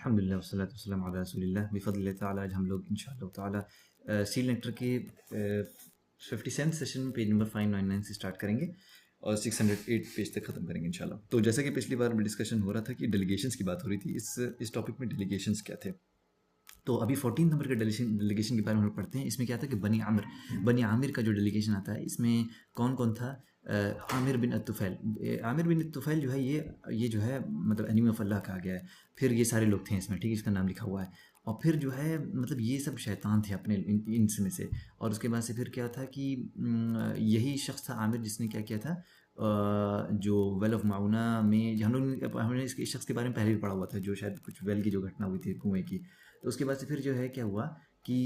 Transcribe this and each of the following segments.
अल्हम्दुलिल्लाह वस्सलातु वस्सलामु अला रसूलिल्लाह बिफ़ज़्लिल्लाहि ताला। आज हम लोग इंशाअल्लाह ताला सी लेक्चर के 57th सेशन में पेज नंबर 599 से स्टार्ट करेंगे और 608 पेज तक ख़त्म करेंगे इंशाअल्लाह। तो जैसा कि पिछली बार डिस्कशन हो रहा था कि डेलीगेशंस की बात हो रही थी, इस टॉपिक में डेलीगेशंस क्या थे। तो अभी 14 नंबर का डेलीगेशन के बारे में हम लोग पढ़ते हैं। इसमें क्या था कि बनी आमिर का जो डेलीगेशन आता है, इसमें कौन कौन था? आमिर बिन अत्तुफ़ैल। आमिर बिन अत्तुफ़ैल जो है ये जो है मतलब एनिमी ऑफ अल्लाह कहा गया है। फिर ये सारे लोग थे इसमें, ठीक है, इसका नाम लिखा हुआ है। और फिर जो है मतलब ये सब शैतान थे अपने इनमें से। और उसके बाद से फिर क्या था कि यही शख्स था आमिर जिसने क्या किया था, जो वेल ऑफ माउना में हमने इस शख्स के बारे में पहले भी पढ़ा हुआ था, जो शायद कुछ वेल की जो घटना हुई थी कुएँ की। तो उसके बाद से फिर जो है क्या हुआ कि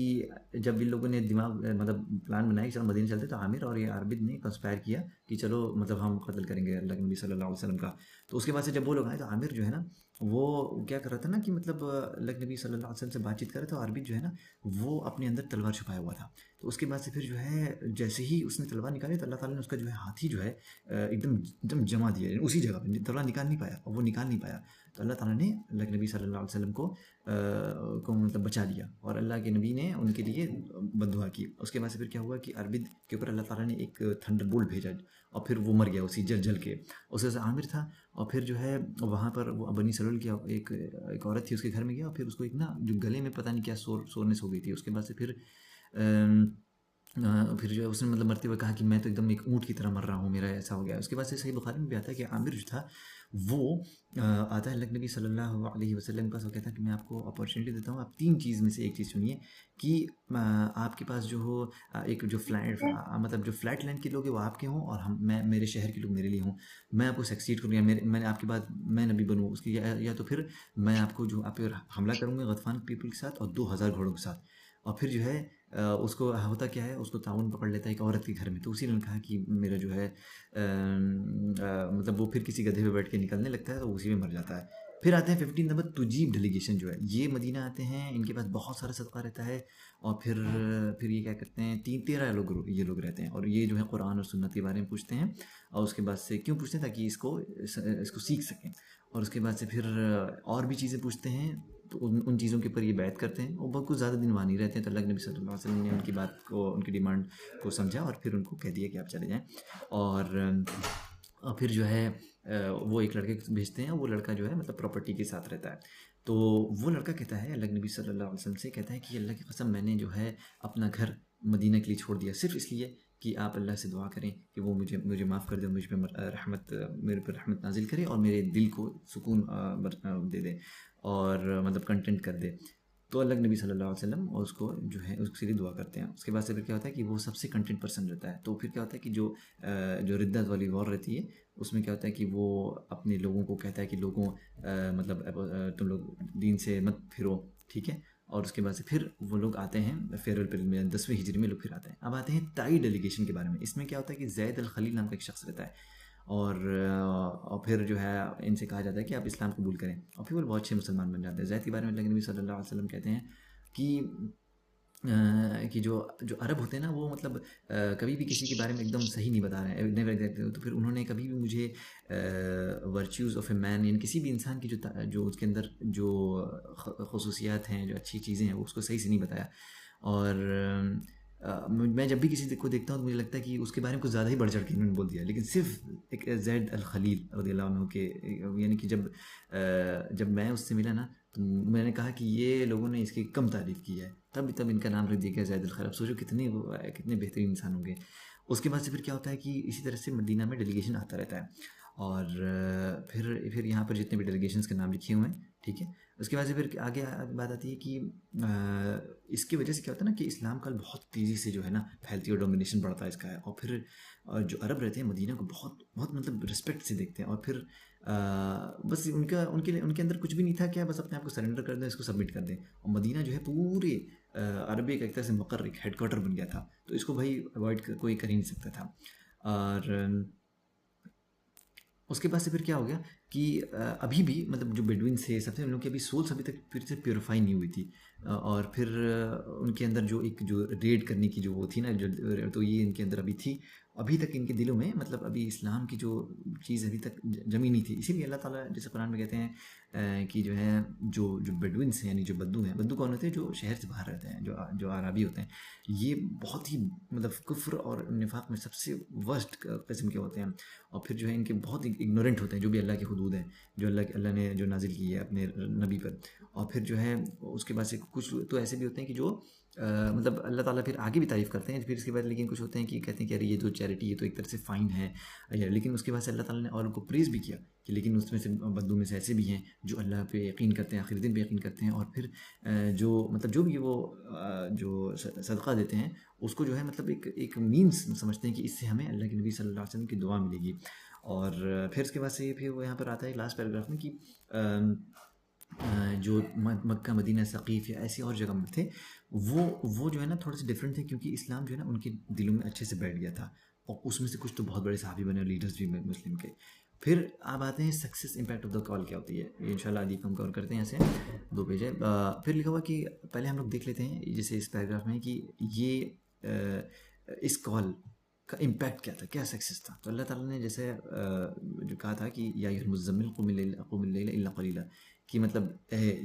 जब इन लोगों ने दिमाग मतलब प्लान बनाया कि चलो मदीना चलते, तो आमिर और ये आरबिद ने कंस्पायर किया कि चलो मतलब हम कत्ल करेंगे अल्लाह के नबी सल्लल्लाहु अलैहि वसल्लम का। तो उसके बाद से जब वो लोग आए तो आमिर जो है ना वो क्या कर रहा था ना कि मतलब अल्लाह के नबी सल्लल्लाहु अलैहि वसल्लम से बातचीत कर रहा था। आरबिद जो है ना वो अपने अंदर तलवार छुपाया हुआ था। तो उसके बाद से फिर जो है जैसे ही उसने तलवार निकाली तो अल्लाह ताला ने उसका जो है हाथी जो है एकदम एकदम जमा दिया उसी जगह पे। तलवार निकाल नहीं पाया और वो निकाल नहीं पाया। तो अल्लाह ताला ने अल्लाह के नबी सल्लल्लाहु अलैहि वसल्लम को मतलब बचा लिया और अल्लाह के नबी ने उनके लिए बद्दुआ की। उसके बाद से फिर क्या हुआ कि अरबिद के ऊपर अल्लाह ताला ने एक थंडरबोल्ट भेजा और फिर वो मर गया उसी जल के। उसके बाद आमिर था और फिर जो है वहाँ पर वो बनी सलूल की एक औरत थी, उसके घर में गया और फिर उसको एक ना जो गले में पता नहीं क्या सोरनेस हो गई थी। उसके बाद से फिर जो है उसने मतलब मरते हुए कहा कि मैं तो एकदम एक ऊँट की तरह मर रहा हूँ, मेरा ऐसा हो गया। उसके बाद से सही बुखारी में भी आता है कि आमिर जो था वो आता है अल्लाह के नबी सल्लल्लाहु अलैहि वसल्लम के पास और कहता है कि मैं आपको अपॉर्चुनिटी देता हूँ, आप 3 चीज़ में से एक चीज़ चुनिए कि आपके पास जो हो एक जो मतलब जो फ्लैट लैंड के लोग हैं वो आपके हों और मैं मेरे शहर के लोग मेरे लिए हों। मैं आपको सक्सीड करूँ या मैंने आपके बाद मैं नबी बनूँ उसकी, या तो फिर मैं आपको जो आप पर हमला करूँगा गतफान पीपल के साथ और 2000 घोड़ों के साथ। और फिर जो है उसको होता क्या है, उसको ताउन पकड़ लेता है एक औरत के घर में। तो उसी ने कहा कि मेरा जो है मतलब वो फिर किसी गधे पे बैठ के निकलने लगता है तो उसी में मर जाता है। फिर आते हैं 15 नंबर तुजीब डेलीगेशन जो है, ये मदीना आते हैं, इनके पास बहुत सारा सदका रहता है। और फिर ये क्या करते हैं, 13 लोग ये लोग रहते हैं और ये जो है कुरान और सुन्नत के बारे में पूछते हैं। और उसके बाद से क्यों पूछते हैं, ताकि इसको सीख सकें। और उसके बाद से फिर और भी चीज़ें पूछते हैं, तो उन चीज़ों के ऊपर ये बैत करते हैं और बहुत कुछ ज़्यादा दिन वहाँ नहीं रहते हैं। तो अल्लाह के नबी सल्लल्लाहु अलैहि वसल्लम ने उनकी बात को, उनकी डिमांड को समझा और फिर उनको कह दिया कि आप चले जाएँ। और फिर जो है वो एक लड़के को भेजते हैं, वो लड़का जो है मतलब प्रॉपर्टी के साथ रहता है। तो वो लड़का कहता है अल्लाह के नबी सल्लल्लाहु अलैहि वसल्लम से, कहता है कि अल्लाह की कसम मैंने जो है अपना घर मदीना के लिए छोड़ दिया सिर्फ इसलिए कि आप अल्लाह से दुआ करें कि वो मुझे माफ़ कर दे, मुझ पे मेरे पर रहमत नाजिल करे और मेरे दिल को सुकून दे दे और मतलब कंटेंट कर दे। तो अल्लाह के नबी सल्लल्लाहु अलैहि वसल्लम और उसको जो है उसके लिए दुआ करते हैं। उसके बाद से फिर क्या होता है कि वो सबसे कंटेंट पर्सन रहता है। तो फिर क्या होता है कि जो रिद्दत वाली वॉर रहती है उसमें क्या होता है कि वो अपने लोगों को कहता है कि लोगों मतलब तुम लोग दीन से मत फिरो, ठीक है। और उसके बाद से फिर वो लोग आते हैं फेयरवेल पीरियड में, 10वीं हिजरी में लोग फिर आते हैं। अब आते हैं ताई डेलीगेशन के बारे में। इसमें क्या होता है कि ज़ैद अल खलील नाम का एक शख्स रहता है और फिर जो है इनसे कहा जाता है कि आप इस्लाम कबूल करें और फिर वो बहुत अच्छे मुसलमान बन जाते हैं। ज़ैद के बारे में अल्लाह के नबी सल्लल्लाहु अलैहि वसल्लम कहते हैं कि जो जो अरब होते हैं ना वो मतलब कभी भी किसी के बारे में एकदम सही नहीं बता रहे हैं, नेवर एग्जैक्टली। तो फिर उन्होंने कभी भी मुझे वर्च्यूज़ ऑफ ए मैन यानी किसी भी इंसान की जो उसके अंदर जो खसूसियात हैं, जो अच्छी चीज़ें हैं, वो उसको सही से नहीं बताया। और मैं जब भी किसी को देखता हूँ तो मुझे लगता है कि उसके बारे में कुछ ज़्यादा ही बढ़ चढ़ के इन्होंने बोल दिया। लेकिन सिर्फ एक ज़ैद अल खलील रज़ियल्लाहु अन्हु के, यानी कि जब मैं उससे मिला ना तो मैंने कहा कि ये लोगों ने इसकी कम तारीफ़ की है, तब इनका नाम रख दिया गया ज़ैद अल खलील। अब सोचो कितने बेहतरीन इंसान होंगे। उसके बाद से फिर क्या होता है कि इसी तरह से मदीना में डेलीगेशन आता रहता है और फिर यहाँ पर जितने भी डेलीगेशंस के नाम लिखे हुए हैं, ठीक है। उसके बाद से फिर आगे बात आती है कि इसकी वजह से क्या होता है ना कि इस्लाम कल बहुत तेज़ी से जो है ना फैलती है और डोमिनेशन बढ़ता है इसका है। और फिर जो अरब रहते हैं मदीना को बहुत बहुत मतलब रिस्पेक्ट से देखते हैं। और फिर बस उनके अंदर कुछ भी नहीं था, क्या बस अपने आप को सरेंडर कर दें, इसको सबमिट कर दें। और मदीना जो है पूरे अरबी का एक तरह से मकर, एक हेडक्वार्टर बन गया था। तो इसको भाई अवॉइड कोई कर ही नहीं सकता था। और उसके बाद से फिर क्या हो गया कि अभी भी मतलब जो बेडुइन से सबसे उन लोग की अभी सोल्स अभी तक फिर से प्योरीफाई नहीं हुई थी। और फिर उनके अंदर जो रेड करने की जो वो थी ना, जो तो ये इनके अंदर अभी थी। अभी तक इनके दिलों में मतलब अभी इस्लाम की जो चीज़ अभी तक जमी नहीं थी। इसीलिए अल्लाह ताला जैसे कुरान में कहते हैं कि जो है जो जो बेडुइन्स हैं, यानी जो बद्दू हैं, बद्दू कौन होते हैं? जो शहर से बाहर रहते हैं, जो आराबी होते हैं, ये बहुत ही मतलब कुफ्र और निफाक में सबसे वर्स्ट किस्म के होते हैं। और फिर जो है इनके बहुत इग्नोरेंट होते हैं जो भी अल्लाह की हुदूद है, जो अल्लाह ने जो नाजिल की है अपने नबी पर। और फिर जो है उसके बाद से कुछ तो ऐसे भी होते हैं कि जो मतलब अल्लाह ताला फिर आगे भी तारीफ़ करते हैं फिर इसके बाद, लेकिन कुछ होते हैं कि कहते हैं कि अरे ये जो चैरिटी, ये तो एक तरह से फ़ाइन है, लेकिन उसके बाद से अल्लाह ताला ने और उनको प्रेज़ भी किया कि लेकिन उसमें से बंदों में से ऐसे भी हैं जो अल्लाह पे यकीन करते हैं, आखिरी दिन पे यकीन करते हैं, और फिर जो मतलब जो भी वो जो सदका देते हैं उसको जो है मतलब एक एक मीन्स समझते हैं कि इससे हमें अल्लाह के नबी सल्लल्लाहु अलैहि वसल्लम की दुआ मिलेगी। और फिर उसके बाद से फिर वो यहाँ पर आता है लास्ट पैराग्राफ में कि जो मक्का, मदीना, सक़ीफ़ या ऐसी और जगह में थे, वो जो है ना थोड़े से डिफरेंट थे, क्योंकि इस्लाम जो है ना उनके दिलों में अच्छे से बैठ गया था, और उसमें से कुछ तो बहुत बड़े सहाबी बने, लीडर्स भी मुस्लिम के। फिर आप आते हैं success impact of the call क्या होती है, ये इंशाल्लाह आदि हम कवर करते हैं। यहाँ से 2 पेज है। फिर लिखा हुआ कि पहले हम लोग देख लेते हैं जैसे इस पैराग्राफ में कि ये इस कॉल का इम्पैक्ट क्या था, क्या सक्सेस था। तो अल्लाह ताला ने जैसे जो कहा था कि या अय्युहल मुज़्ज़म्मिल क़ुमिल लैला इल्ला क़लीला, कि मतलब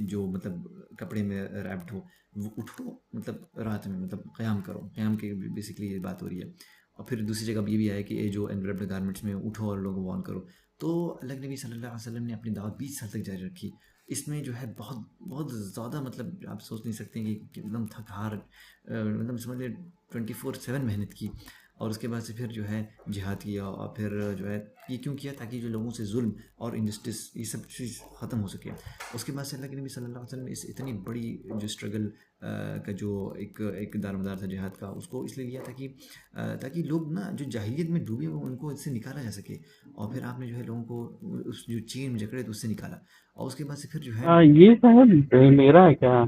जो मतलब कपड़े में रैप्ड हो, वो उठो मतलब रात में, मतलब क़याम करो, क़याम की बेसिकली ये बात हो रही है। और फिर दूसरी जगह ये भी आया कि ये जो एनवेलप्ड गारमेंट्स में उठो और लोगों को वार्न करो। तो अल्लाह के नबी सल्लल्लाहु अलैहि वसल्लम ने अपनी दावत 20 साल तक जारी रखी। इसमें जो है बहुत बहुत ज़्यादा, मतलब आप सोच नहीं सकते कि एकदम थक-हार मतलब समझ लें 24/7 मेहनत की। और उसके बाद से फिर जो है जिहाद किया, और फिर जो है ये क्यों किया, ताकि जो लोगों से जुल्म और इनजस्टिस ये सब चीज़ ख़त्म हो सके। उसके बाद से अल्लाह के नबी सल्लल्लाहु अलैहि वसल्लम ने इस इतनी बड़ी जो स्ट्रगल का जो एक दारोमदार था जिहाद का, उसको इसलिए लिया था कि ताकि लोग ना जो जाहिलियत में डूबे हुए उनको इससे निकाला जा सके। और फिर आपने जो है लोगों को उस जो चेन में जकड़े थे उससे निकाला। और उसके बाद से फिर जो है ये शायद मेरा है क्या?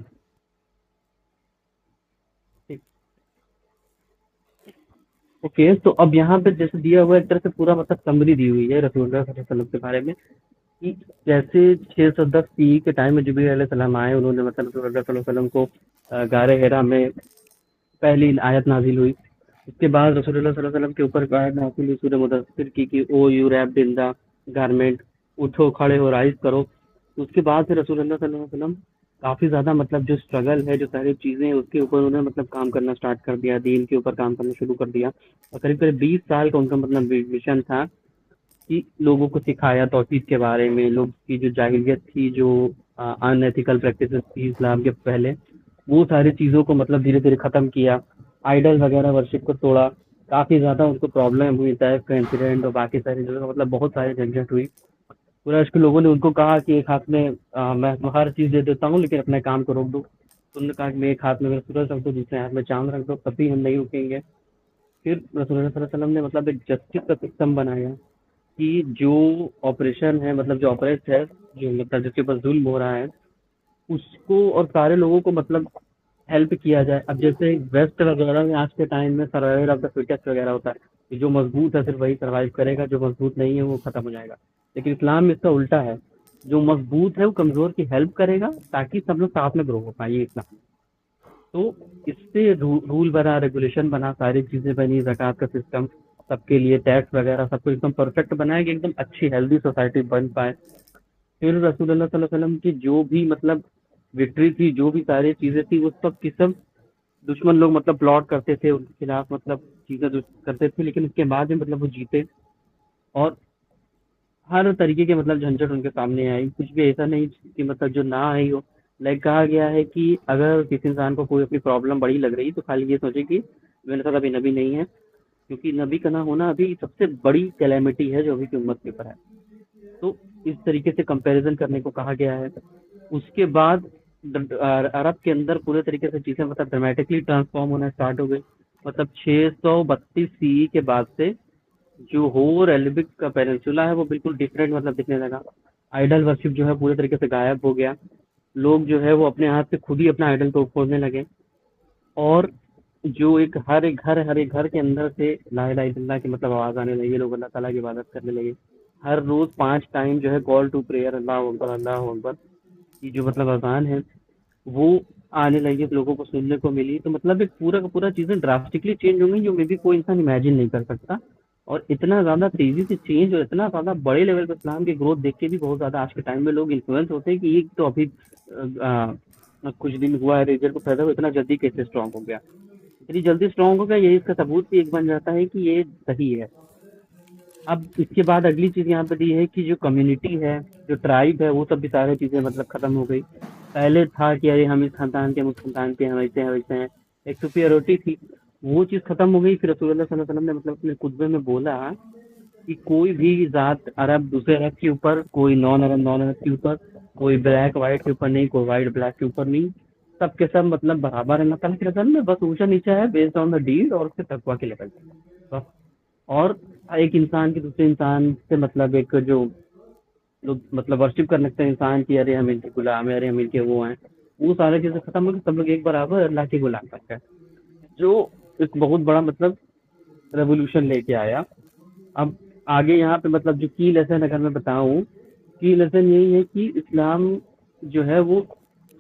ओके, तो अब यहाँ पे जैसे दिया हुआ है, एक तरह से पूरा मतलब समरी दी हुई है रसूलुल्लाह सल्लल्लाहु अलैहि वसल्लम के बारे में कि जैसे 610 सी के टाइम में जिब्रील अलैहिस्सलाम आए, उन्होंने मतलब रसूलुल्लाह सल्लल्लाहु अलैहि वसल्लम को गारे हिरा में पहली आयत नाजिल हुई। उसके बाद रसूलुल्लाह सल्लल्लाहु अलैहि वसल्लम के ऊपर आयत नाजिल हुई सूरह मुदस्सिर की कि O you wrapped in the garment, उठो, खड़े हो, राइज करो। तो उसके बाद से रसूलुल्लाह सल्लल्लाहु अलैहि वसल्लम काफ़ी ज़्यादा मतलब जो स्ट्रगल है, जो सारी चीज़ें हैं, उसके ऊपर उन्होंने मतलब काम करना स्टार्ट कर दिया, दीन के ऊपर काम करना शुरू कर दिया। और करीब-करीब 20 साल का उनका मतलब मिशन था कि लोगों को सिखाया तौहीद के बारे में, लोग की जो जाहिलियत थी, जो अनएथिकल प्रैक्टिसेस थी इस्लाम के पहले, वो सारी चीज़ों को मतलब धीरे-धीरे ख़त्म किया। आइडल वगैरह वर्शिप को तोड़ा। काफ़ी ज़्यादा उनको प्रॉब्लम हुई, तैफ का इंसिडेंट और बाकी सारी चीज़ों का मतलब बहुत सारी झंझट हुई। कुरैश के लोगों ने उनको कहा कि एक हाथ में मैं हर चीज़ दे देता हूँ, लेकिन अपने काम को रोक दो। तो उन्होंने कहा कि मैं एक हाथ में अगर सूरज रख दो, दूसरे हाथ में चाँद रख दो, तब भी हम नहीं रुकेंगे। फिर रसूलुल्लाह सल्लल्लाहु अलैहि वसल्लम ने मतलब एक जस्टिस का सिस्टम बनाया कि जो ऑपरेशन है, मतलब जो ऑपरेट है, जो मतलब जिसके ऊपर जुल्म हो रहा है, उसको और सारे लोगों को मतलब हेल्प किया जाए। अब जैसे वेस्ट वगैरह में आज के टाइम में सर्वाइवल ऑफ द फिटेस्ट वगैरह होता है कि जो मजबूत है सिर्फ वही सर्वाइव करेगा, जो मजबूत नहीं है वो खत्म हो जाएगा। लेकिन इस्लाम में इसका उल्टा है, जो मजबूत है वो कमजोर की हेल्प करेगा ताकि सब लोग साथ में ग्रो हो पाए। ये इस्लाम तो इससे रूल बना, रेगुलेशन बना, सारी चीजें बनी, ज़कात का सिस्टम सबके लिए, टैक्स वगैरह सब कुछ एकदम परफेक्ट बनाया कि एकदम अच्छी हेल्दी सोसाइटी बन पाए। फिर रसूलुल्लाह सल्लल्लाहु अलैहि वसल्लम की जो भी मतलब विक्ट्री थी, जो भी सारी चीजें थी, वो सब की सब दुश्मन लोग मतलब प्लॉट करते थे उनके खिलाफ, मतलब चीजें करते थे, लेकिन उसके बाद में मतलब वो जीते। और हर तरीके के मतलब झंझट उनके सामने आई, कुछ भी ऐसा नहीं कि मतलब जो ना आई हो। लाइक कहा गया है कि अगर किसी इंसान को कोई अपनी प्रॉब्लम बड़ी लग रही तो खाली ये सोचे कि मेरे साथ अभी नबी नहीं है, क्योंकि नबी का ना होना अभी सबसे बड़ी कैलेमिटी है जो अभी की उम्मत के ऊपर है। तो इस तरीके से कंपैरिजन करने को कहा गया है। उसके बाद अरब के अंदर पूरे तरीके से चीजें मतलब ड्रामेटिकली ट्रांसफॉर्म होना स्टार्ट हो गई। मतलब 632 सीई के बाद से जो होल अरेबिक का पेनिनसुला है वो बिल्कुल डिफरेंट मतलब दिखने लगा। आइडल वर्शिप जो है पूरे तरीके से गायब हो गया। लोग जो है वो अपने हाथ से खुद ही अपना आइडल को खोजने लगे। और जो एक हर एक घर के अंदर से ला इलाहा इल्लल्लाह की मतलब आवाज आने लगी, लोग अल्लाह ताला की इबादत करने लगे। हर रोज 5 टाइम जो है कॉल टू प्रेयर, अल्लाह अकबर, अल्लाह अकबर की जो मतलब अजान है वो आने लगी, लोगों को सुनने को मिली। तो मतलब एक पूरा का पूरा चीजें ड्रास्टिकली चेंज हो गई, जो मे बी कोई इंसान इमेजिन नहीं कर सकता। और इतना ज़्यादा तेज़ी से चेंज और इतना ज़्यादा बड़े लेवल पे इस्लाम की ग्रोथ देख के भी बहुत ज़्यादा आज के टाइम में लोग इन्फ्लुएंस होते हैं कि ये तो अभी कुछ दिन हुआ है रिजल्ट को पैदा हुआ, इतना जल्दी कैसे स्ट्रांग हो गया, इतनी जल्दी स्ट्रांग हो गया। यही इसका सबूत भी एक बन जाता है कि ये सही है। अब इसके बाद अगली चीज़ यहाँ पे दी है कि जो कम्युनिटी है, जो ट्राइब है, वो सब भी सारी चीज़ें मतलब खत्म हो गई। पहले था कि अरे हम इस खानदान के, हम उस खानदान के, हम ऐसे हैं वैसे हैं, एक सुपीरियरिटी थी, वो चीज़ खत्म हो गई। फिर रसूलुल्लाह सल्लल्लाहु अलैहि वसल्लम ने मतलब अपने खुतबे में बोला कि कोई भी ज़ात अरब दूसरे अरब के ऊपर, कोई नॉन अरब के ऊपर, कोई ब्लैक वाइट के ऊपर नहीं, कोई वाइट ब्लैक के ऊपर नहीं, सब के सब मतलब बराबर है अल्लाह ताला की नज़र में। बस ऊंचा नीचा है बेस्ड ऑन द डीड और उसके तकवा के लेवल पे बस। और एक इंसान की दूसरे इंसान से मतलब एक जो लोग मतलब वर्शिप करने लगते हैं इंसान की, अरे हम इनके गुलाम है, अरे हम इनके वो हैं, वो सारी चीजें खत्म हो गई, सब लोग एक बराबर अल्लाह के गुलाम तक है, जो एक बहुत बड़ा मतलब रेवोल्यूशन लेके आया। अब आगे यहाँ पे मतलब जो की लेसन अगर मैं बताऊं, की लेसन यही है कि इस्लाम जो है वो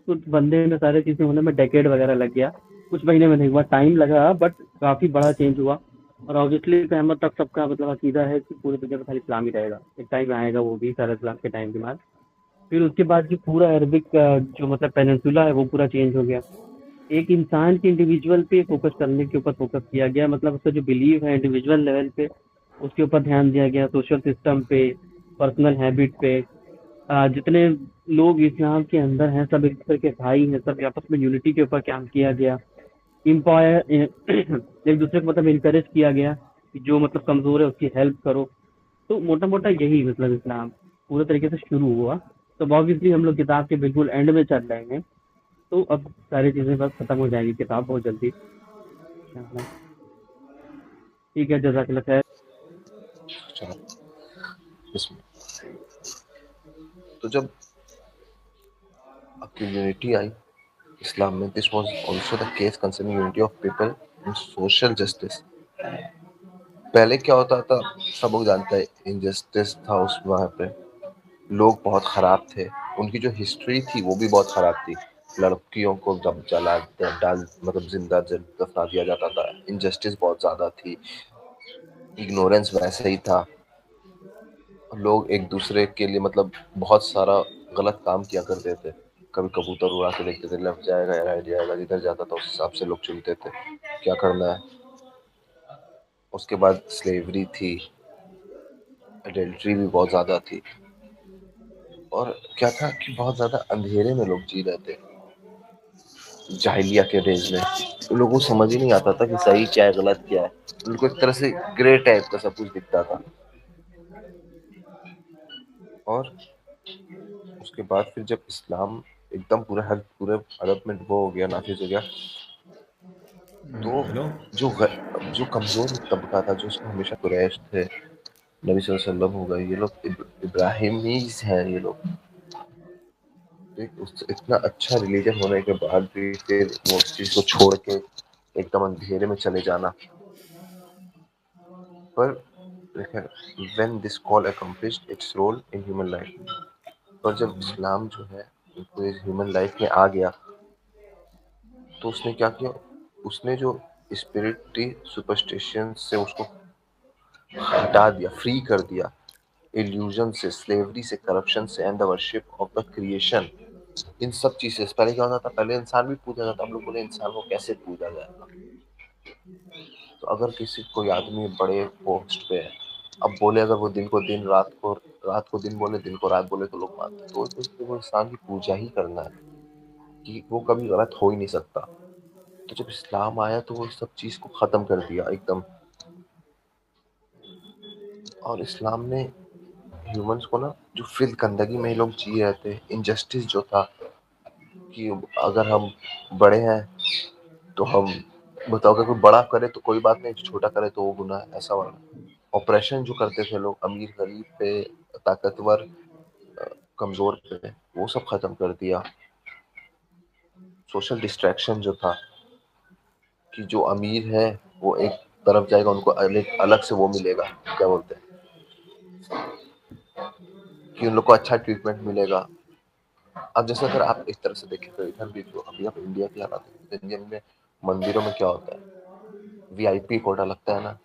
कुछ बंदे में सारी चीजें होने में डेकेड वगैरह लग गया, कुछ महीने में नहीं हुआ, टाइम लगा, बट काफी बड़ा चेंज हुआ। और ऑब्वियसली क़यामत तक सबका मतलब अकीदा है कि पूरी दुनिया में खाली इस्लाम ही रहेगा, एक टाइम आएगा वो भी सारा इस्लाम के टाइम के बाद। फिर उसके बाद जो पूरा अरबिक जो मतलब पेनिनसुला है वो पूरा चेंज हो गया। एक इंसान के इंडिविजुअल पे फोकस करने के ऊपर फोकस किया गया, मतलब उसका जो बिलीव है इंडिविजुअल लेवल पे उसके ऊपर ध्यान दिया गया, सोशल सिस्टम पे, पर्सनल हैबिट पे। जितने लोग इस्लाम के अंदर हैं सब एक दूसरे के भाई हैं, सब आपस में यूनिटी के ऊपर काम किया गया। एम्पायर एक दूसरे को मतलब इनकरेज किया गया कि जो मतलब कमजोर है उसकी हेल्प करो। तो मोटा मोटा यही मतलब इस्लाम पूरे तरीके से शुरू हुआ। तो ऑब्वियसली हम लोग किताब के बिल्कुल एंड में चल रहे हैं, तो अब सारी चीजें बस खत्म हो जाएगी किताब बहुत जल्दी इंशाल्लाह। ठीक है, जजाकल्ला खैर। चलो इसमें तो जब आपकी यूनिटी आई इस्लाम में, this was also the case concerning unity of people in social justice. पहले क्या होता था सब लोग जानते हैं, इनजस्टिस था उस वहाँ पे, लोग बहुत खराब थे, उनकी जो हिस्ट्री थी वो भी बहुत खराब थी। लड़कियों को जब जला डाल मतलब जिंदा दफना दिया जाता था, इनजस्टिस बहुत ज्यादा थी, इग्नोरेंस वैसे ही था, लोग एक दूसरे के लिए मतलब बहुत सारा गलत काम किया करते थे। कभी कबूतर उड़ा के देखते थे, लेफ्ट जाएगा या राइट जाएगा, जिधर जाता था उस हिसाब से लोग चुनते थे क्या करना है। उसके बाद स्लेवरी थी, एडल्ट्री भी बहुत ज्यादा थी, और क्या था कि बहुत ज्यादा अंधेरे में लोग जी रहे थे जाहिलिया के डेज में। तो लोगों को समझ ही नहीं आता था कि सही क्या है गलत क्या है, उनको एक तरह से ग्रे टाइप का सब कुछ दिखता था। और उसके बाद फिर जब इस्लाम एकदम पूरे हर पूरे अरब में वो हो गया, नाफिज हो गया, तो हेलो। जो कमजोर तबका था, जो उसमें हमेशा कुरैश थे, नबी सल्लल्लाहु अलैहि वसल्लम हो गए, ये लोग इब्राहिमीज हैं ये लोग, इतना अच्छा रिलीजन होने के बाद भी फिर वो उस चीज को छोड़ के एकदम अंधेरे में चले जाना। पर when this call accomplished its role in human life, पर जब इस्लाम जो है पूरे ह्यूमन लाइफ में आ गया, तो उसने क्या किया, उसने जो स्पिरिट थी सुपरस्टिशन से उसको हटा दिया, फ्री कर दिया, इल्यूजन से, स्लेवरी से, करप्शन से, and the worship of the creation. इन सब चीज से पहले क्या होता था, पहले इंसान भी पूजा जाता, हम लोग बोले इंसान को कैसे पूजा जाएगा। तो अगर किसी कोई आदमी बड़े पोस्ट पे है, अब बोले अगर वो दिन को दिन, रात को दिन बोले, दिन को रात बोले तो लोग मानते, तो वो इंसान की पूजा ही करना है कि वो कभी गलत हो ही नहीं सकता। तो जब इस्लाम आया तो वो सब चीज को खत्म कर दिया एकदम। और इस्लाम ने ह्यूमंस को ना, जो फिर गंदगी में ही लोग जी रहे थे, इनजस्टिस जो था कि अगर हम बड़े हैं तो हम बताओ, अगर कोई बड़ा करे तो कोई बात नहीं, जो छोटा करे तो वो गुनाह है, ऐसा वाला ऑपरेशन जो करते थे लोग, अमीर गरीब पे, ताकतवर कमजोर पे, वो सब खत्म कर दिया। सोशल डिस्ट्रैक्शन जो था कि जो अमीर है वो एक तरफ जाएगा, उनको अलग अलग से वो मिलेगा, क्या बोलते हैं कि उन लोग को अच्छा ट्रीटमेंट मिलेगा। अब जैसे अगर आप एक तरह से देखें तो इधर भी जो अभी आप इंडिया की हालात है, इंडिया में मंदिरों में क्या होता है, वीआईपी कोटा लगता है ना,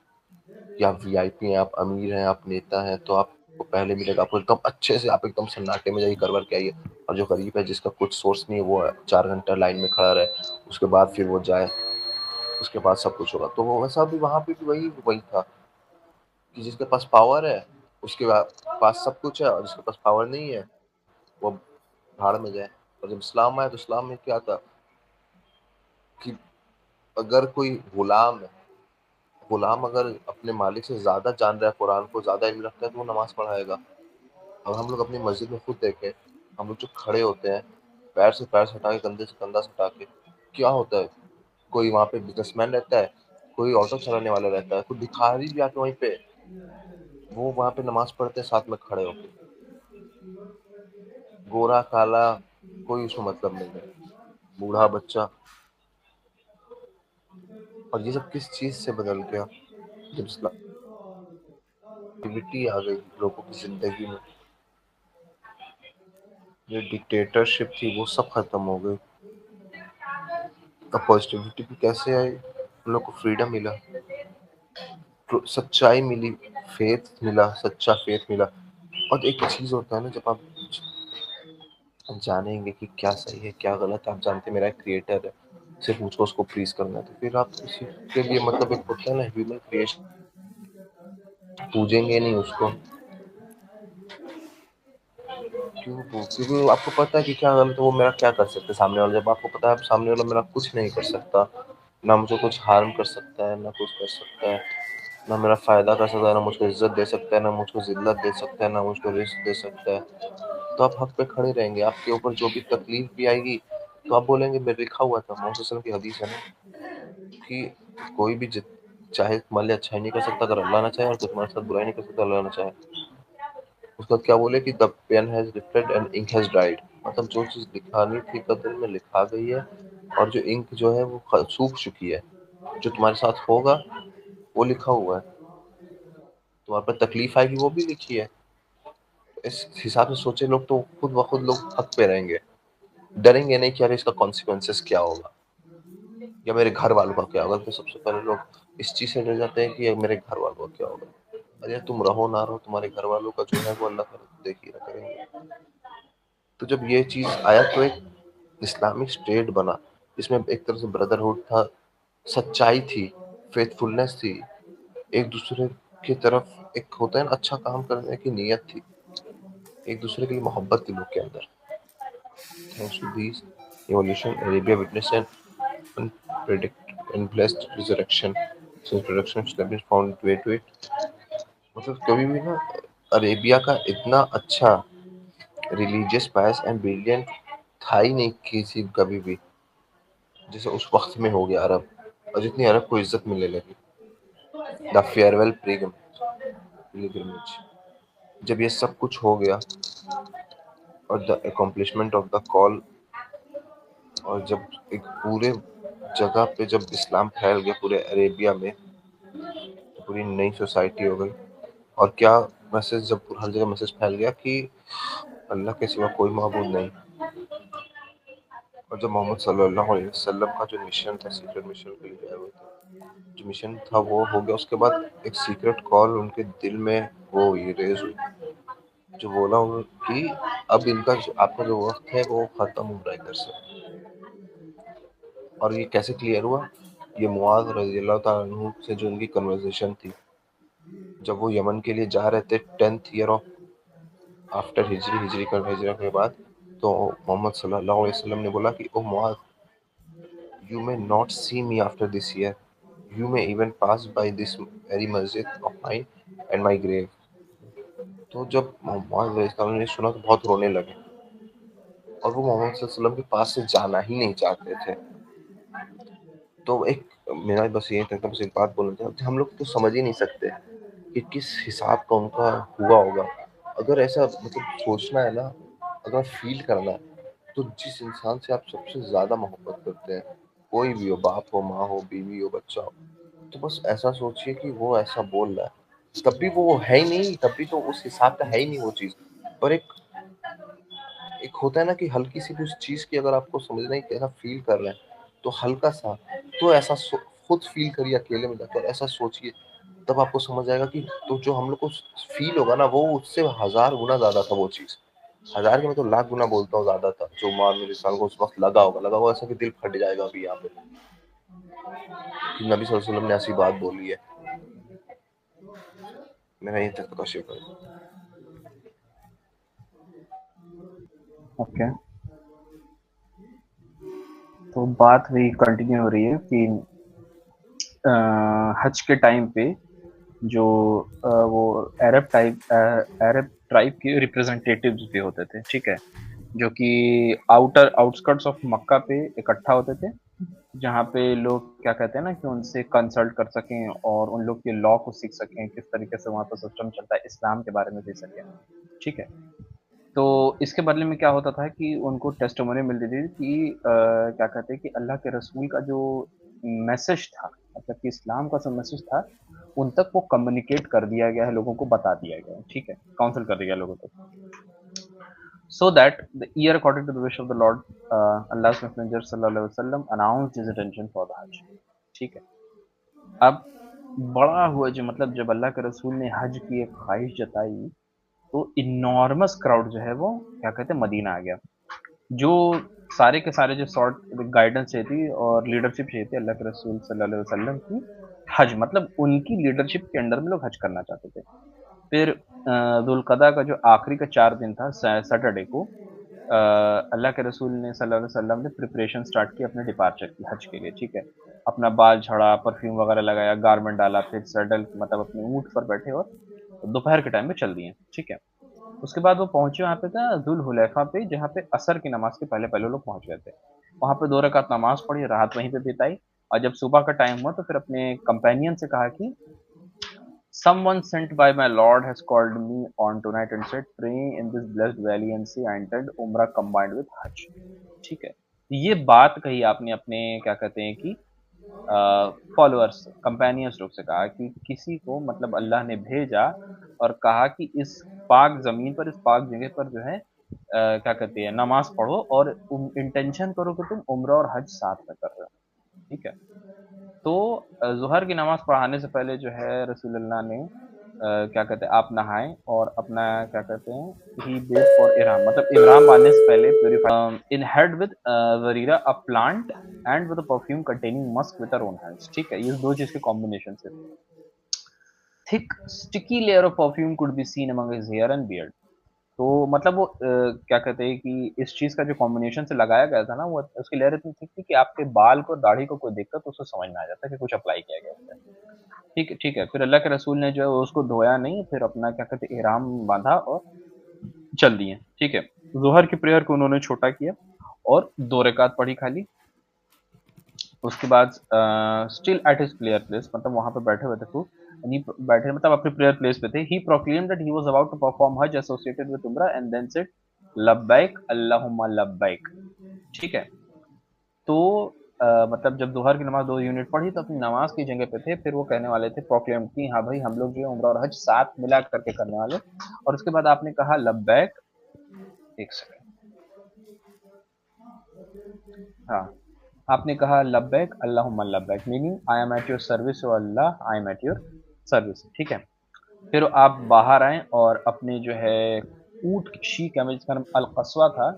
कि आप वीआईपी हैं, आप अमीर हैं, आप नेता हैं, तो आपको पहले मिलेगा, आपको एकदम अच्छे से, आप एकदम सन्नाटे में जाइए, कर के आइए। और जो गरीब है, जिसका कुछ सोर्स नहीं है, वो 4 घंटा लाइन में खड़ा रहे, उसके बाद फिर वो जाए, उसके बाद सब कुछ होगा। तो वो वैसा भी वहां पे भी वही वही था कि जिसके पास पावर है, उसके पास सब कुछ है, और जिसके पास पावर नहीं है, वो भाड़ में जाए। और जब इस्लाम आया, तो इस्लाम में क्या था कि अगर कोई गुलाम अगर अपने मालिक से ज्यादा जान रहा है, कुरान को ज्यादा इल्म रखता है, तो वो नमाज पढ़ाएगा। अब हम लोग अपनी मस्जिद में खुद देखें, हम लोग जो खड़े होते हैं, पैर से पैर सटा के, कंधे से कंधा सटा के, क्या होता है, कोई वहाँ पे बिजनेसमैन रहता है, कोई ऑटो चलाने वाला रहता है, कोई भिखारी भी आके वहीं पे, वो वहाँ पे नमाज पढ़ते हैं साथ में खड़े होके। गोरा काला कोई उसमें मतलब नहीं है, बूढ़ा बच्चा। और ये सब किस चीज से बदल गया, जब इस्लामिटी आ गई लोगों की जिंदगी में, जो डिक्टेटरशिप थी वो सब खत्म हो गई। अब पॉजिटिविटी भी कैसे आई, हम लोग को फ्रीडम मिला, सच्चाई मिली, फेथ मिला, सच्चा फेथ मिला। और एक चीज होता है ना, जब आप जानेंगे कि क्या सही है क्या गलत है, आप जानते हैं मेरा एक क्रिएटर है, सिर्फ मुझको उसको प्लीज करना है, तो फिर आप किसी के लिए, मतलब एक होता है ना ह्यूमन क्रिएशन, पूजेंगे नहीं उसको। क्यों? क्योंकि आपको पता है कि क्या गलत है, वो मेरा क्या कर सकता है सामने वाला। जब आपको पता है सामने वाला मेरा कुछ नहीं कर सकता, ना मुझे कुछ हार्म कर सकता है, ना कुछ कर सकता है, ना मेरा फायदा कर सकता है, ना मुझको इज्जत दे सकता है, ना मुझको जिल्लत दे सकता है, ना मुझको रिस्क दे सकता है, तो आप हक पे खड़े रहेंगे। आपके ऊपर जो भी तकलीफ भी आएगी, तो आप बोलेंगे मेरे लिखा हुआ था। मोहम्मद सल्लल्लाहु अलैहि वसल्लम की हदीस है ना कि कोई भी चाहे तुम्हारे लिए अच्छाई नहीं कर सकता अगर अल्लाह ना चाहे, और तुम्हारे साथ बुराई नहीं कर सकता अल्लाह ना चाहे। उसका क्या बोले कि the pen has lifted and ink has dried, मतलब जो चीज लिखानी थी कदर में लिखा गई है, और जो इंक जो है वो सूख चुकी है। जो तुम्हारे साथ होगा वो लिखा हुआ है, तुम्हारे पर तकलीफ आएगी वो भी लिखी है। इस हिसाब से सोचे लोग, तो खुद ब खुद लोग हक पे रहेंगे, डरेंगे नहीं कि यार इसका कॉन्सिक्वेंसेस क्या होगा, या मेरे घर वालों का क्या होगा। तो सबसे पहले लोग इस चीज से डर जाते हैं कि मेरे घर वालों का क्या होगा। अरे तुम रहो ना रहो, तुम्हारे घर वालों का जो है वो अल्लाह ताला देख ही करेंगे। तो जब ये चीज आया, तो एक इस्लामिक स्टेट बना, जिसमें एक तरह से ब्रदरहुड था, सच्चाई थी, फेथफुलनेस थी, एक दूसरे की तरफ एक होता है ना अच्छा काम करने की नीयत थी, एक दूसरे के लिए मोहब्बत थी लोग के अंदर। Thanks to these evolution, Arabia witnessed an unpredict and blessed resurrection. Since production established found its way to it. मतलब कभी भी ना अरेबिया का इतना अच्छा रिलीजियस पायस एंड ब्रिलियंट था ही नहीं किसी कभी भी, जैसे उस वक्त में हो गया अरब, और जितनी अरब को इज्जत मिलने लगी। द फेयरवेल पिलग्रिमेज, जब ये सब कुछ हो गया, और the accomplishment of the call, और जब एक पूरे जगह पे जब इस्लाम फैल गया पूरे अरेबिया में, तो पूरी नई सोसाइटी हो गई। और क्या मैसेज, जब हर जगह मैसेज फैल गया कि अल्लाह के सिवा कोई माबूद नहीं। और जब मोहम्मद सल्लल्लाहु अलैहि वसल्लम का जो मिशन था, सीक्रेट मिशन के लिए गए हुए थे, जो मिशन था वो हो गया, उसके बाद एक सीक्रेट कॉल उनके दिल में वो ये रेज हुई, जो बोला कि अब इनका आपका जो वक्त है वो खत्म हो रहा है इधर से। और ये कैसे क्लियर हुआ, ये मुआज रज़ियल्लाहु ताला अन्हु से जो उनकी कन्वर्सेशन थी, जब वो यमन के लिए जा रहे थे 10th ईयर ऑफ आफ्टर हिजरी के बाद, तो मोहम्मद सल्लल्लाहु अलैहि वसल्लम ने बोला कि ओ मुआज, you may not see me after this year, you may even pass by this very मस्जिद of mine and my grave. तो जब मोहम्मद ने सुना तो बहुत रोने लगे, और वो मोहम्मद सल्लल्लाहु अलैहि वसल्लम के पास से जाना ही नहीं चाहते थे। तो एक मेरा बस ये था, बस एक बात बोलना चाहता, हम लोग तो समझ ही नहीं सकते कि किस हिसाब का उनका हुआ होगा। अगर ऐसा मतलब सोचना है ना, अगर फील करना है, तो जिस इंसान से आप सबसे ज्यादा मोहब्बत करते हैं, कोई भी हो, बाप हो, माँ हो, बीवी हो, बच्चा हो, तो बस ऐसा सोचिए कि वो ऐसा बोल रहा है, तब भी वो है ही नहीं, तब भी तो उस हिसाब का है ही नहीं वो चीज। पर एक होता है ना कि हल्की सी भी उस चीज की अगर आपको समझना है कैसा फील कर रहे हैं, तो हल्का सा, तो ऐसा खुद फील करिए, अकेले में जाकर ऐसा सोचिए तब आपको समझ आएगा कि तो जो हम लोग को फील होगा ना, वो उससे 1000 गुना ज्यादा था वो चीज। 1000 के मैं तो लाख गुना बोलता हूँ ज्यादा था, जो मान मेरे साल को उस वक्त लगा होगा ऐसा कि दिल फट जाएगा अभी यहाँ पे कि नबी सल्लल्लाहु अलैहि वसल्लम ने ऐसी बात बोली है। मेरा यही तक का शुक्र है। ओके, तो बात वही कंटिन्यू हो रही है कि हज के टाइम पे जो वो अरब ट्राइब के रिप्रेजेंटेटिव्स भी होते थे, ठीक है, जो कि आउटस्कर्ट्स ऑफ मक्का पे इकट्ठा होते थे, जहाँ पे लोग क्या कहते हैं ना कि उनसे कंसल्ट कर सकें और उन लोग के लॉ को सीख सकें, किस तरीके से वहाँ पर सिस्टम चलता है, इस्लाम के बारे में सीख सकें, ठीक है। तो इसके बदले में क्या होता था कि उनको टेस्टिमोनी मिलती थी कि क्या कहते हैं कि अल्लाह के रसूल का जो मैसेज था, मतलब कि इस्लाम का जो मैसेज था, उन तक वो कम्युनिकेट कर दिया गया है, लोगों को बता दिया गया है, ठीक है, काउंसिल कर दिया गया लोगों तक, so that the year according to the wish of the Lord, Allah's Messenger sallallahu alaihi wasallam announced his intention for the Hajj, ठीक है। अब बड़ा हुआ जो मतलब जब अल्लाह के रसूल ने हज की एक ख्वाहिश जताई, तो इनॉर्मस क्राउड जो है वो क्या कहते हैं मदीना आ गया, जो सारे के सारे जो शॉर्ट गाइडेंस चाहिए थी और लीडरशिप चाहिए थी अल्लाह के रसूल सल्लल्लाहु अलैहि वसल्लम की, हज मतलब उनकी लीडरशिप के अंडर में लोग हज करना चाहते थे। फिर दुलकदा का जो आखिरी का 4 दिन था सैटरडे को, अल्लाह के रसूल ने सल्लल्लाहु अलैहि वसल्लम ने प्रिपरेशन स्टार्ट की अपने डिपार्चर की हज के लिए, ठीक है। अपना बाल झड़ा, परफ्यूम वगैरह लगाया, गारमेंट डाला, फिर सैडल मतलब अपने ऊँट पर बैठे और दोपहर के टाइम में चल दिए, ठीक है। उसके बाद वो पहुंचे वहाँ पे था जुल हुलैफा पे, जहाँ पे असर की नमाज के पहले पहले लोग पहुंच गए थे। वहाँ पे 2 रकात नमाज पढ़ी, रात वहीं पे बिताई, और जब सुबह का टाइम हुआ तो फिर अपने कंपेनियन से कहा कि someone sent by my lord has called me on tonight and said pray in this blessed valley and see I entered umrah combined with hajj, ठीक है। ये बात कही आपने अपने क्या कहते हैं कि फॉलोअर्स कंपेनियंस लोग से कहा कि किसी को मतलब अल्लाह ने भेजा और कहा कि इस पाक जमीन पर, इस पाक जगह पर जो है क्या कहते हैं नमाज पढ़ो और इंटेंशन करो कि तुम उम्र और हज साथ में कर रहे हो, ठीक है। तो ज़ोहर की नमाज पढ़ाने से पहले जो है रसूलुल्लाह ने क्या कहते हैं आप नहाएं और अपना क्या कहते हैं ही बेड फॉर इहराम, मतलब इहराम बांधने से पहले प्यूरिफाई इन हेड विद वरीरा a plant and with a perfume containing musk with our own hands, ठीक है। ये दो चीज के कॉम्बिनेशन से thick sticky layer of perfume could be seen among his hair and beard. तो मतलब वो क्या कहते हैं कि इस चीज का जो कॉम्बिनेशन से लगाया गया था ना, वो उसकी लेयर इतनी थिक थी कि आपके बाल को दाढ़ी को कोई देखता तो उसको समझ में आ जाता कि कुछ अप्लाई किया गया है, ठीक है, ठीक है। फिर अल्लाह के रसूल ने जो है उसको धोया नहीं, फिर अपना क्या कहते हैं इहराम बांधा और चल दिए, ठीक है। जोहर की प्रेयर को उन्होंने छोटा किया और 2 रकात पढ़ी खाली। उसके बाद still at his prayer place, मतलब वहां पे बैठे हुए थे तो बैठे मतलब अपने प्रेयर प्लेस पे थे। He proclaimed that he was about to perform हज एसोसिएटेड विद उम्रा एंड देन सेड लब्बैक अल्लाहुम्मा लब्बैक, ठीक है। तो मतलब जब दोहर की नमाज 2 यूनिट पढ़ी तो अपनी नमाज की जगह पे थे, फिर वो कहने वाले थे प्रोक्लेम की हाँ भाई हम लोग जो है उम्रा और हज साथ मिला करके करने वाले। और उसके बाद आपने कहा लब्बैक, एक सेकंड, हाँ, आपने कहा लब्बैक अल्लाहुम्मा लब्बैक, meaning I am at your service O अल्लाह I am at your service, ठीक है। फिर आप बाहर आए और अपने जो है ऊँट की शी कैमल जिसका नाम अल-क़स्वा था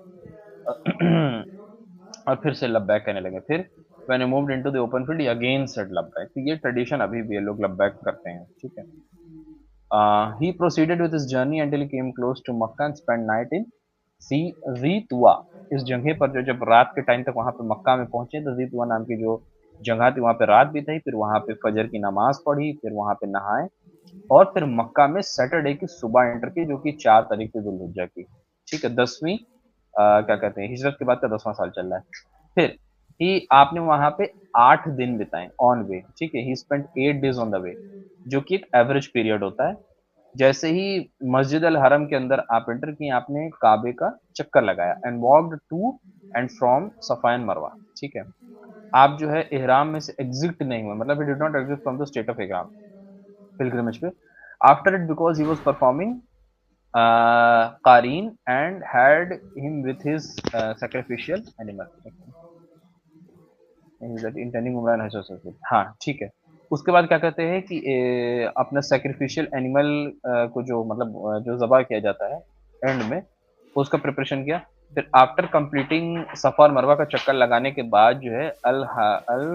और फिर से लब्बैक कहने लगे। फिर when he moved into the open field he again said लब्बैक। तो ये ट्रेडिशन अभी भी है, लोग लब्बैक करते हैं, ठीक है। He proceeded with his journey until he came close to Mecca and spend night in ज़ीतुवा। इस जगह पर जो जब रात के टाइम तक वहां पे मक्का में पहुंचे तो ज़ीतुवा नाम की जो जगह थी वहां पे रात भी थी, फिर वहां पे फजर की नमाज पढ़ी, फिर वहां पे नहाए और फिर मक्का में सैटरडे की सुबह एंटर की, जो कि 4 तारीख की जुल्हिज्जा की, ठीक है, 10वीं क्या कहते हैं हिजरत के बाद का 10वां साल चल रहा है। फिर ही आपने वहां पे 8 दिन बिताए ऑन वे, ठीक है। ही spent 8 days on the way, जो कि एक एवरेज पीरियड होता है। जैसे ही मस्जिद अल हरम के अंदर आप एंटर किए, आपने काबे का चक्कर लगाया and walked to and from Safa and Marwa, ठीक है। आप जो है इहराम में से एग्जिट नहीं हुए, मतलब he did not exit from the state of इहराम पिलग्रिमेज पे after it because he was performing Qareen and had him with his sacrificial animal. Is that intending Umrah and Hajj? हाँ, ठीक है। उसके बाद क्या कहते हैं कि अपना सैक्रिफिशियल एनिमल को जो मतलब जो ज़बह किया जाता है एंड में, उसका प्रिपरेशन किया। फिर आफ्टर कंप्लीटिंग सफ़ा और मरवा का चक्कर लगाने के बाद जो है अल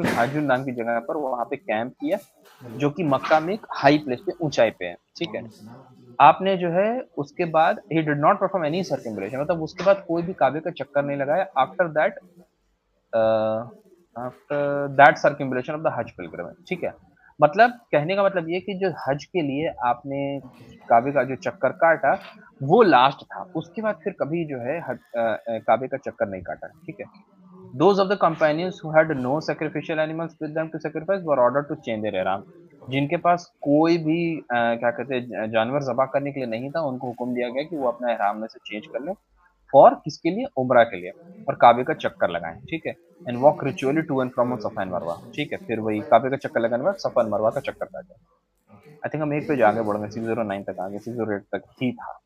हाजुन नाम की जगह पर वहाँ पे कैंप किया, जो कि मक्का में एक हाई प्लेस पे ऊंचाई पे है, ठीक है। आपने जो है उसके बाद he did not perform any circumambulation, मतलब उसके बाद कोई भी काबे का चक्कर नहीं लगाया आफ्टर दैट सर्कम्बुलेशन ऑफ द हज पिलग्रिमेज, ठीक है। मतलब कहने का मतलब ये कि जो हज के लिए आपने काबे का जो चक्कर काटा वो लास्ट था, उसके बाद फिर कभी जो है काबे का चक्कर नहीं काटा, ठीक है। Those of the companions who had no sacrificial animals with them to sacrifice were ordered to change their ihram. जिनके पास कोई भी क्या कहते हैं जानवर ज़बह करने के लिए नहीं था, उनको हुक्म दिया गया कि वो अपना ihram में से चेंज कर लें फॉर किसके लिए, उम्रा के लिए, और काबे का चक्कर लगाएं, ठीक है। And walk ritually to and from Safa and Marwa, ठीक है। फिर वही काबे का चक्कर लगाने के बाद सफा एंड मरवा का चक्कर काटे। आई थिंक हम एक पेज आगे बढ़ गए, 609 तक आगे, 608 तक ही था।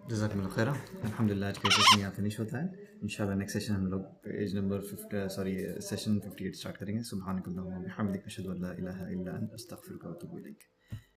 जज़ाकल्लाह खैरा। अल्हम्दुलिल्लाह आज का सेशन यहाँ फिनिश होता है। इंशाल्लाह नेक्स्ट सेशन हम लोग पेज नंबर सेशन 58 स्टार्ट करेंगे। सुब्हानकल्लाहुम्मा व बिहम्दिका अशहदु अल्ला इलाहा इल्ला अंता अस्तगफिरुका व अतूबु इलैक।